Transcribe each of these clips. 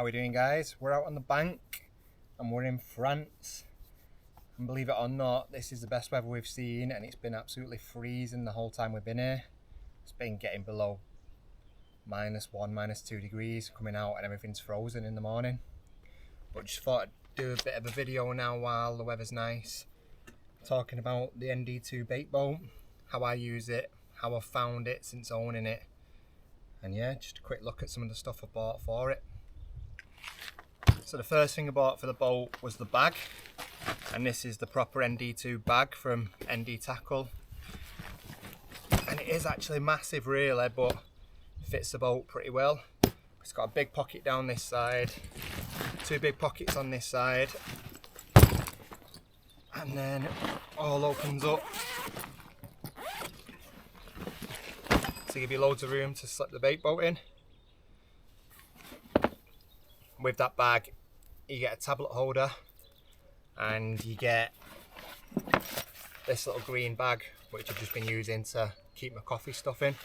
How we doing, guys? We're out on the bank and we're in France, and believe it or not, this is the best weather we've seen, and it's been absolutely freezing the whole time we've been here. It's been getting below -1, -2 degrees coming out, and everything's frozen in the morning. But just thought I'd do a bit of a video now while the weather's nice, talking about the ND2 Baitboat, how I use it, how I've found it since owning it, and yeah, just a quick look at some of the stuff I bought for it. So the first thing I bought for the boat was the bag, and this is the proper ND2 bag from ND Tackle, and it is actually massive really, but fits the boat pretty well. It's got a big pocket down this side, two big pockets on this side, and then it all opens up to give you loads of room to slip the bait boat in. With that bag you get a tablet holder, and you get this little green bag which I've just been using to keep my coffee stuff in.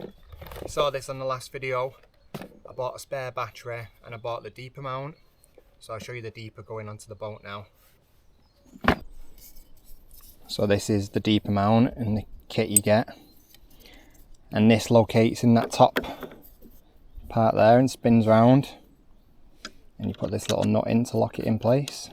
You saw this on the last video. I bought a spare battery and I bought the deeper mount, so I'll show you the deeper going onto the boat now. So this is the deeper mount and the kit you get, and this locates in that top part there and spins round, and you put this little nut in to lock it in place,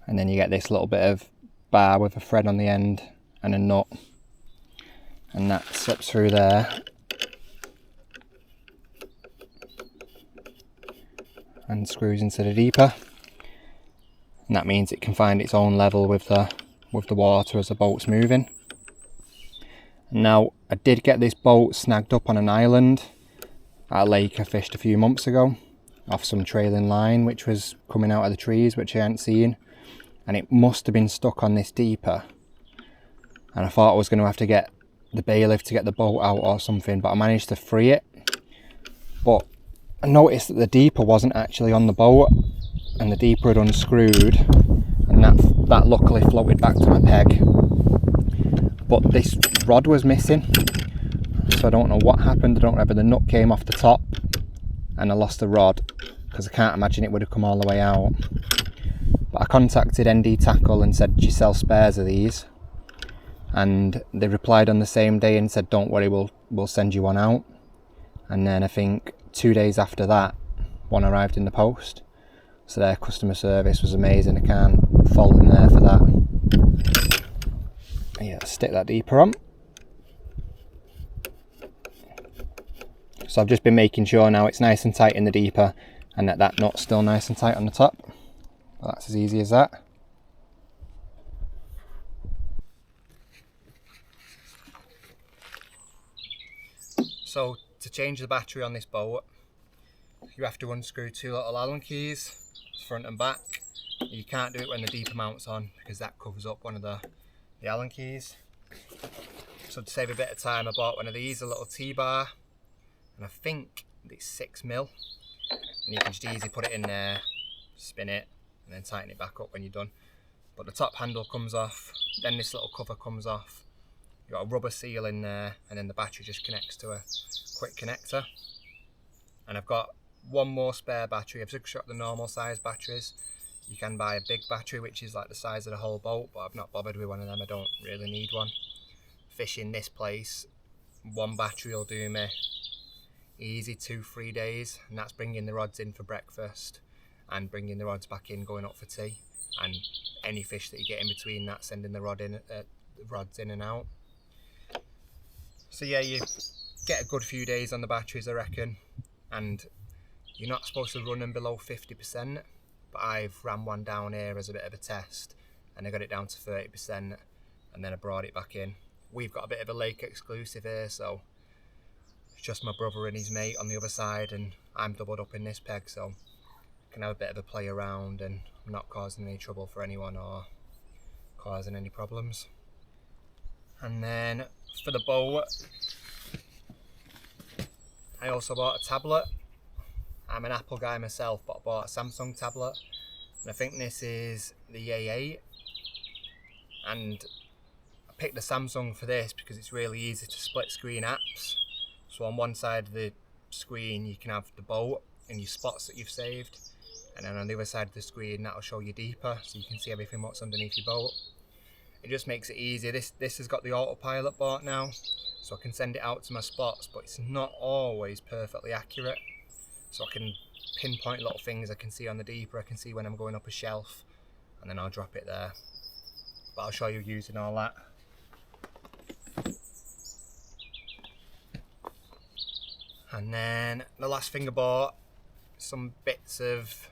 and then you get this little bit of bar with a thread on the end and a nut, and that slips through there and screws into the deeper, and that means it can find its own level with the water as the boat's moving. Now, I did get this boat snagged up on an island at a lake I fished a few months ago off some trailing line which was coming out of the trees, which I hadn't seen, and it must have been stuck on this deeper, and I thought I was going to have to get the bailiff to get the boat out or something, but I managed to free it. But I noticed that the deeper wasn't actually on the boat, and the deeper had unscrewed, and that luckily floated back to my peg. But this rod was missing, so I don't know what happened. I don't know whether the nut came off the top and I lost the rod, because I can't imagine it would have come all the way out. But I contacted ND Tackle and said, do you sell spares of these? And they replied on the same day and said, don't worry, we'll send you one out. And then I think 2 days after that, one arrived in the post. So their customer service was amazing. I can't fault them there for that. Yeah, stick that deeper on. So I've just been making sure now it's nice and tight in the deeper, and that nut's still nice and tight on the top. Well, that's as easy as that. So to change the battery on this boat, you have to unscrew two little Allen keys, front and back. You can't do it when the deeper mount's on, because that covers up one of the Allen keys. So to save a bit of time, I bought one of these, a little T-bar, and I think it's 6mm, and you can just easily put it in there, spin it, and then tighten it back up when you're done. But the top handle comes off, then this little cover comes off, you've got a rubber seal in there, and then the battery just connects to a quick connector. And I've got one more spare battery. I've just got the normal size batteries. You can buy a big battery which is like the size of the whole boat, but I've not bothered with one of them. I don't really need one. Fishing this place, one battery will do me easy 2-3 days, and that's bringing the rods in for breakfast and bringing the rods back in going up for tea, and any fish that you get in between that, sending the rods in and out. So yeah, you get a good few days on the batteries I reckon, and you're not supposed to run them below 50%. But I've ran one down here as a bit of a test, and I got it down to 30%, and then I brought it back in. We've got a bit of a lake exclusive here, so it's just my brother and his mate on the other side, and I'm doubled up in this peg, so I can have a bit of a play around and not causing any trouble for anyone or causing any problems. And then for the boat, I also bought a tablet. I'm an Apple guy myself, but I bought a Samsung tablet, and I think this is the A8, and picked the Samsung for this because it's really easy to split screen apps. So on one side of the screen you can have the boat and your spots that you've saved, and then on the other side of the screen that'll show you deeper, so you can see everything what's underneath your boat. It just makes it easier. This has got the autopilot bought now, so I can send it out to my spots, but it's not always perfectly accurate. So I can pinpoint little things I can see on the deeper, I can see when I'm going up a shelf, and then I'll drop it there. But I'll show you using all that. And then the last thing I bought, some bits of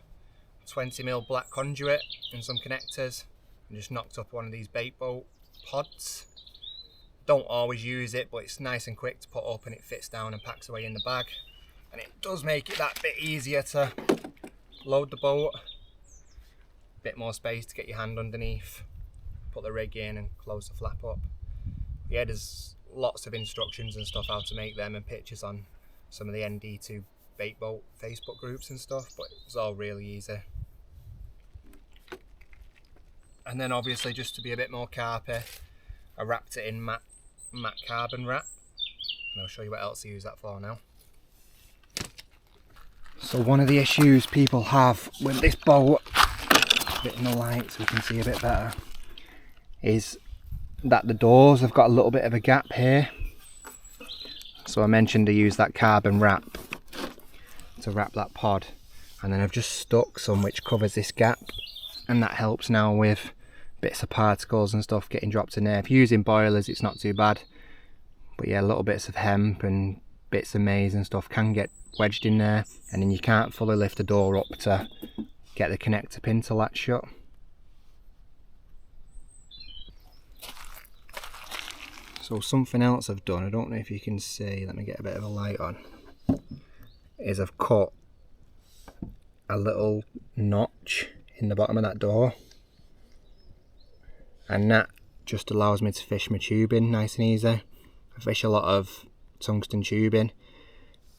20mm black conduit and some connectors. I just knocked up one of these Baitboat pods. Don't always use it, but it's nice and quick to put up and it fits down and packs away in the bag. And it does make it that bit easier to load the boat. Bit more space to get your hand underneath, put the rig in and close the flap up. Yeah, there's lots of instructions and stuff how to make them and pictures on some of the ND2 Baitboat Facebook groups and stuff, but it's all really easy. And then obviously, just to be a bit more carpy, I wrapped it in matte carbon wrap, and I'll show you what else I use that for now. So one of the issues people have with this boat, a bit in the light so we can see a bit better, is that the doors have got a little bit of a gap here. So I mentioned to use that carbon wrap to wrap that pod, and then I've just stuck some which covers this gap, and that helps now with bits of particles and stuff getting dropped in there. If you're using boilers it's not too bad, but yeah, little bits of hemp and bits of maize and stuff can get wedged in there, and then you can't fully lift the door up to get the connector pin to latch shut. So something else I've done, I don't know if you can see, let me get a bit of a light on, is I've cut a little notch in the bottom of that door, and that just allows me to fish my tubing nice and easy. I fish a lot of tungsten tubing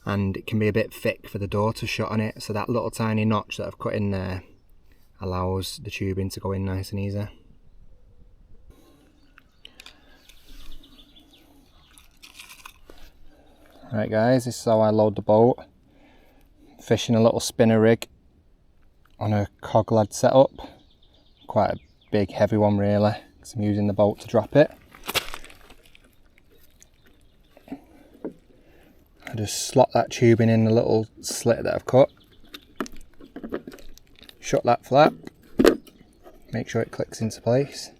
and it can be a bit thick for the door to shut on it, so that little tiny notch that I've cut in there allows the tubing to go in nice and easy. Right guys, this is how I load the boat. Fishing a little spinner rig on a coglad setup, quite a big heavy one really, because I'm using the boat to drop it. I just slot that tubing in the little slit that I've cut, shut that flap, make sure it clicks into place,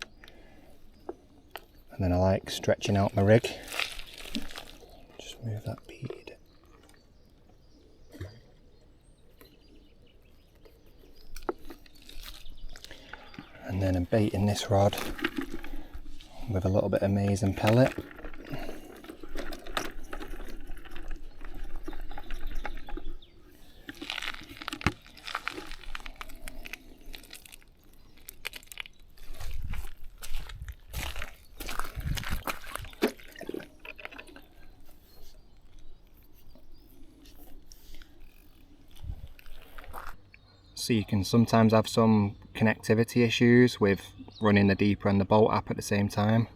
and then I like stretching out my rig. Just move that bead. And then I'm baiting this rod with a little bit of maize and pellet. So you can sometimes have some connectivity issues with running the deeper and the boat app at the same time.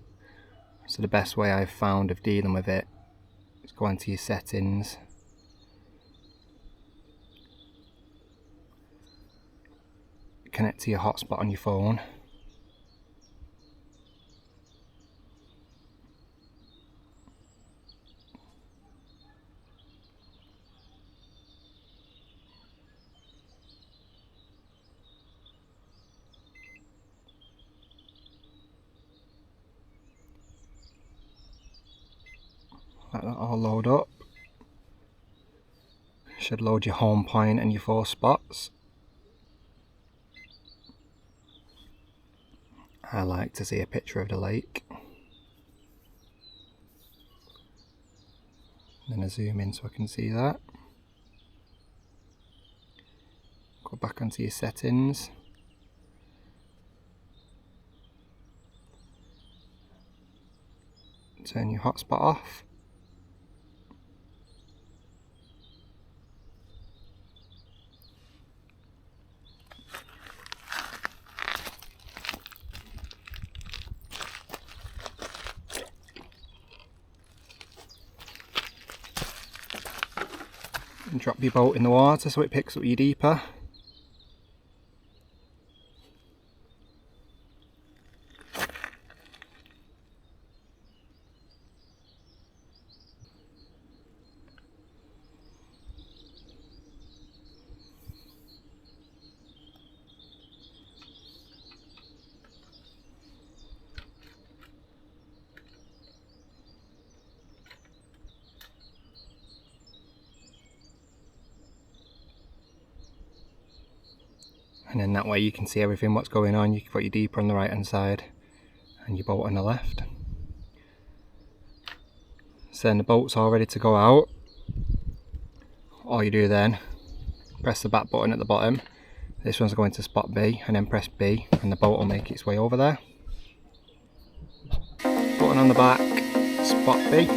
So the best way I've found of dealing with it is go into your settings, connect to your hotspot on your phone, let that all load up. Should load your home point and your 4 spots. I like to see a picture of the lake. Then I zoom in so I can see that. Go back onto your settings. Turn your hotspot off. and drop your boat in the water so it picks up your deeper. And then that way you can see everything what's going on. You can put your deeper on the right hand side and your boat on the left. So then the boat's all ready to go out. All you do then, press the back button at the bottom. This one's going to spot B, and then press B and the boat will make its way over there. Button on the back, spot B.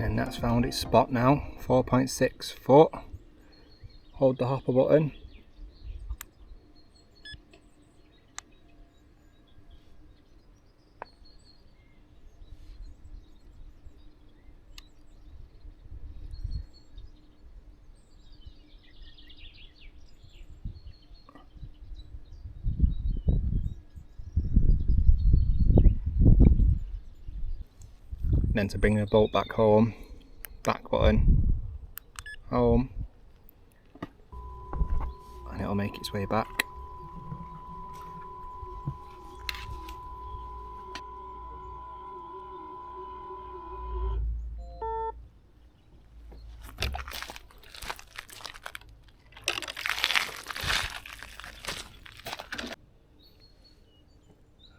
And that's found its spot now, 4.6 foot. Hold the hopper button. Then to bring the boat back home, back button, home, and it'll make its way back.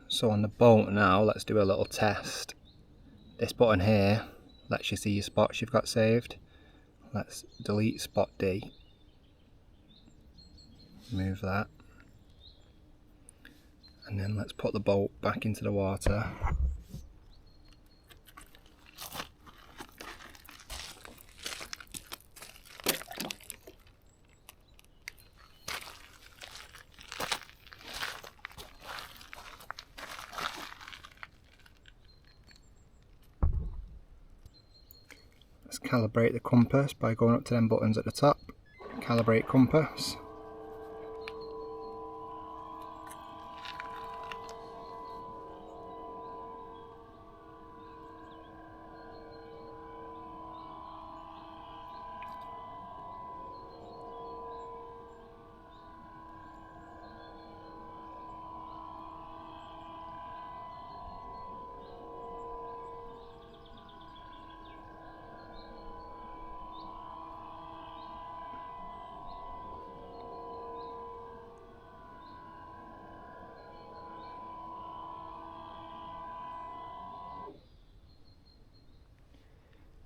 So on the boat now, let's do a little test. This button here lets you see your spots you've got saved. Let's delete spot D. Move that. And then let's put the boat back into the water. Let's calibrate the compass by going up to them buttons at the top. Calibrate compass.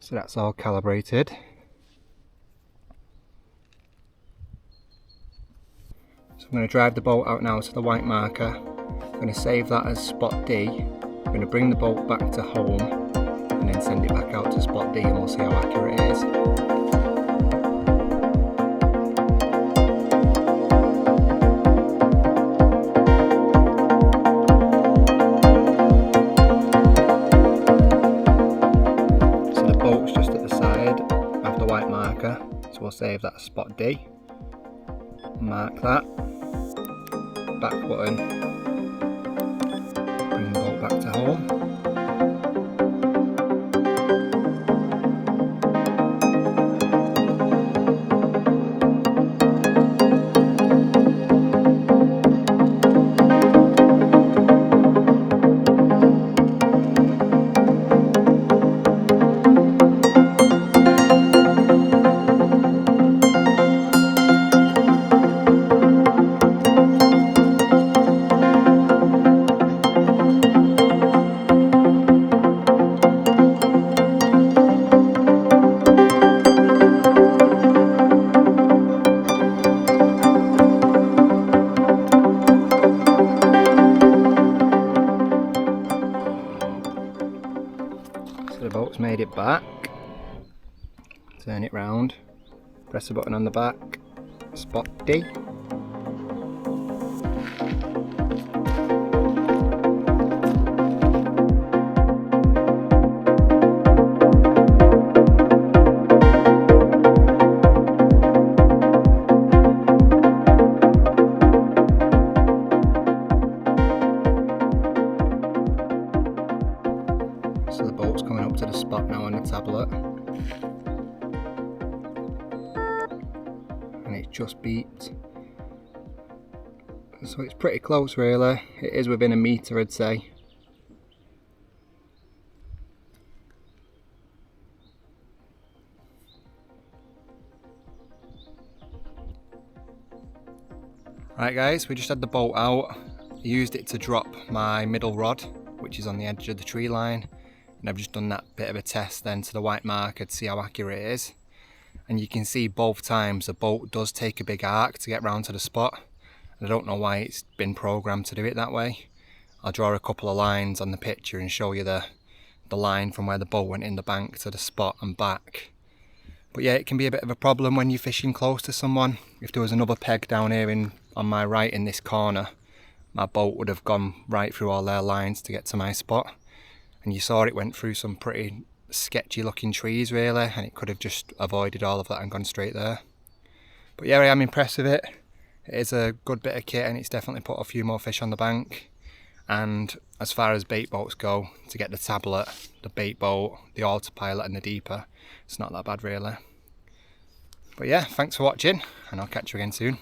So that's all calibrated. So I'm going to drive the boat out now to the white marker. I'm going to save that as spot D. I'm going to bring the boat back to home and then send it back out to spot D, and we'll see how accurate it is. So the boat's just at the side of the white marker, so we'll save that as spot D. Mark that. Back button. Bring the boat back to home. So the boat's made it back. Turn it round, press the button on the back, spot D. So the boat's coming up to the spot now on the tablet. And it's just beeped. So it's pretty close really. It is within a metre, I'd say. Right guys, we just had the boat out. I used it to drop my middle rod, which is on the edge of the tree line. And I've just done that bit of a test then to the white marker to see how accurate it is. And you can see both times the boat does take a big arc to get round to the spot. And I don't know why it's been programmed to do it that way. I'll draw a couple of lines on the picture and show you the line from where the boat went in the bank to the spot and back. But yeah, it can be a bit of a problem when you're fishing close to someone. If there was another peg down here on my right in this corner, my boat would have gone right through all their lines to get to my spot. And you saw it went through some pretty sketchy looking trees really, and it could have just avoided all of that and gone straight there. But yeah, I am impressed with it. It is a good bit of kit and it's definitely put a few more fish on the bank. And as far as bait boats go, to get the tablet, the bait boat, the autopilot and the deeper, it's not that bad really. But yeah, thanks for watching and I'll catch you again soon.